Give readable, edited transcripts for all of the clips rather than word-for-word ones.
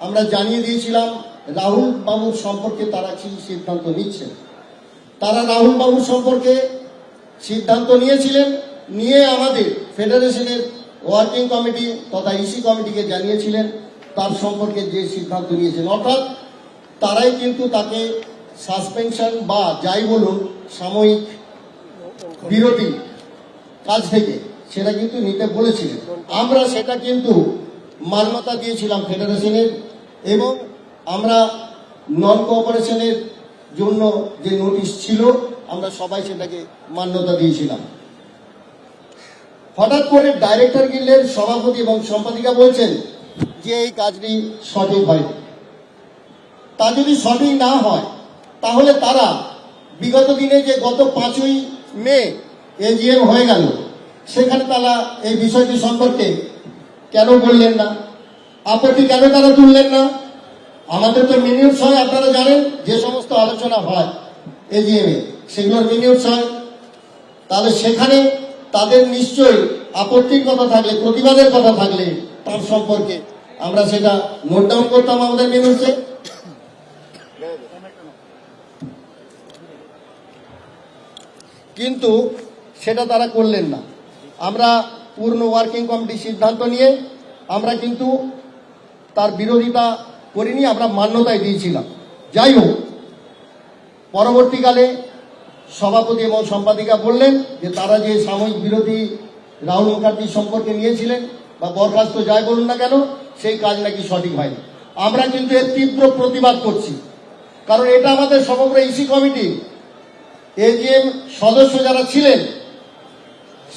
আমরা জানিয়ে দিয়েছিলাম রাহুল বাবুর সম্পর্কে তারা কি সিদ্ধান্ত নিচ্ছেন। তারা রাহুল বাবুর সম্পর্কে সিদ্ধান্ত নিয়েছিলেন, নিয়ে আমাদের ফেডারেশনের ওয়ার্কিং কমিটি তথা ইসি কমিটিকে জানিয়েছিলেন তার সম্পর্কে যে সিদ্ধান্ত নিয়েছেন, অর্থাৎ তারাই কিন্তু তাকে সাসপেনশন বা যাই বলুন সাময়িক বিরতি কাজ থেকে সেটা কিন্তু নিতে বলেছিলেন। আমরা সেটা কিন্তু মান্যতা দিয়েছিলাম ফেডারেশনের, এবং আমরা নন কোঅপারেশনের জন্য যে নোটিশ ছিল আমরা সবাই সেটাকে মান্যতা দিয়েছিলাম। হঠাৎ করে ডাইরেক্টর গিল্ডের সভাপতি এবং সম্পাদিকা বলছেন যে এই কাজটি সঠিক হয়নি। তা যদি সঠিক না হয় তাহলে তারা বিগত দিনে যে গত 5ই মে এজিএম হয়ে গেল সেখানে তারা এই বিষয়টি সম্পর্কে কেন বললেন না, আপত্তি কেন তারা তুললেন না? আমাদের তো মিনিটস হয়, আপনারা জানেন যে সমস্ত আলোচনা হয় এজিএমে সেগুলোর মিনিটস হয়। তাহলে সেখানে তাদের নিশ্চয়ই আপত্তির কথা থাকলে, প্রতিবাদের কথা থাকলে তার সম্পর্কে আমরা সেটা নোট ডাউন করতাম আমাদের মিনিটসে। কিন্তু সেটা তারা করলেন না। আমরা পূর্ণ ওয়ার্কিং কমিটি সিদ্ধান্ত নিয়ে আমরা কিন্তু তার বিরোধিতা করিনি, আমরা মান্যতাই দিয়েছিলাম। যাই হোক, পরবর্তীকালে সভাপতি এবং সম্পাদিকা বললেন যে তারা যে সাময়িক বিরতি রাহুল মুখার্জি সম্পর্কে নিয়েছিলেন বা বরখাস্ত যাই বলুন না কেন, সেই কাজ নাকি সঠিক হয়নি। আমরা কিন্তু এর তীব্র প্রতিবাদ করছি, কারণ এটা আমাদের সমগ্র ইসি কমিটি এজিএম সদস্য যারা ছিলেন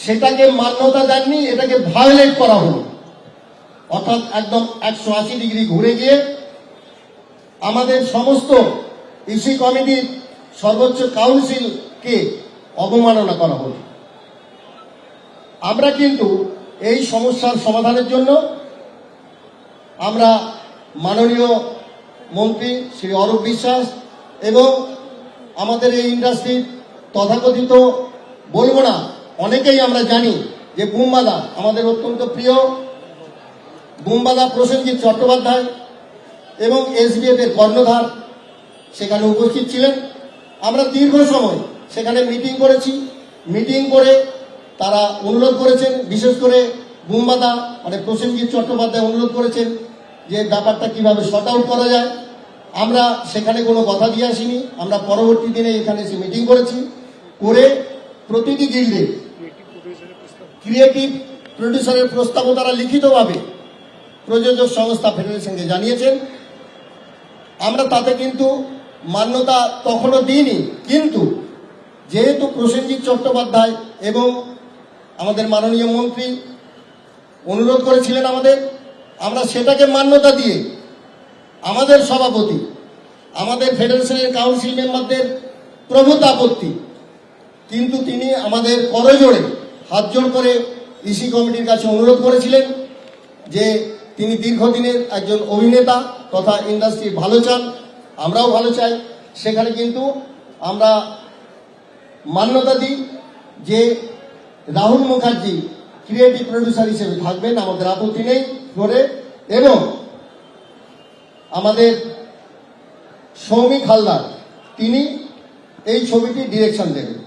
সেটাকে মান্যতা দেননি, এটাকে ভায়োলেট করা হলো। অর্থাৎ একদম 180 ডিগ্রি ঘুরে গিয়ে আমাদের সমস্ত ইসি কমিটির সর্বোচ্চ কাউন্সিলকে অবমাননা করা হলো। আমরা কিন্তু এই সমস্যার সমাধানের জন্য আমরা মাননীয় মন্ত্রী শ্রী অরূপ বিশ্বাস এবং আমাদের এই ইন্ডাস্ট্রির তথাকথিত বলবো না, অনেকেই আমরা জানি যে বুমবাদা আমাদের অত্যন্ত প্রিয় বুমবাদা প্রসেনজিৎ চট্টোপাধ্যায় এবং এসবিএফ এর কর্ণধার সেখানে উপস্থিত ছিলেন। আমরা দীর্ঘ সময় সেখানে মিটিং করেছি। মিটিং করে তারা অনুরোধ করেছেন, বিশেষ করে বুমবাদা মানে প্রসেনজিৎ চট্টোপাধ্যায় অনুরোধ করেছেন যে ব্যাপারটা কিভাবে শর্ট আউট করা যায়। আমরা সেখানে কোনো কথা দিয়ে আসিনি। আমরা পরবর্তী দিনে এখানে এসে মিটিং করেছি, করে প্রতিটি গিল্ডে ক্রিয়েটিভ প্রডিউসারের প্রস্তাবও তারা লিখিতভাবে প্রযোজক সংস্থা ফেডারেশনকে জানিয়েছেন। আমরা তাতে কিন্তু মান্যতা তখনও দিইনি, কিন্তু যেহেতু প্রসেনজিৎ চট্টোপাধ্যায় এবং আমাদের মাননীয় মন্ত্রী অনুরোধ করেছিলেন আমরা সেটাকে মান্যতা দিয়ে আমাদের সভাপতি, আমাদের ফেডারেশনের কাউন্সিল মেম্বারদের প্রভূত আপত্তি, কিন্তু তিনি আমাদের করজোড়ে হাত জোড় করে ইসি কমিটির কাছে অনুরোধ করেছিলেন যে তিনি দীর্ঘদিনের একজন অভিনেতা তথা ইন্ডাস্ট্রি ভালো চান, আমরাও ভালো চাই। সেখানে কিন্তু আমরা মান্যতা দিই যে রাহুল মুখার্জি ক্রিয়েটিভ প্রডিউসার হিসেবে থাকবেন, আমাদের আপত্তি নেই করে, এবং আমাদের সৌমিক হালদার তিনি এই ছবিটি ডিরেকশন দেবেন।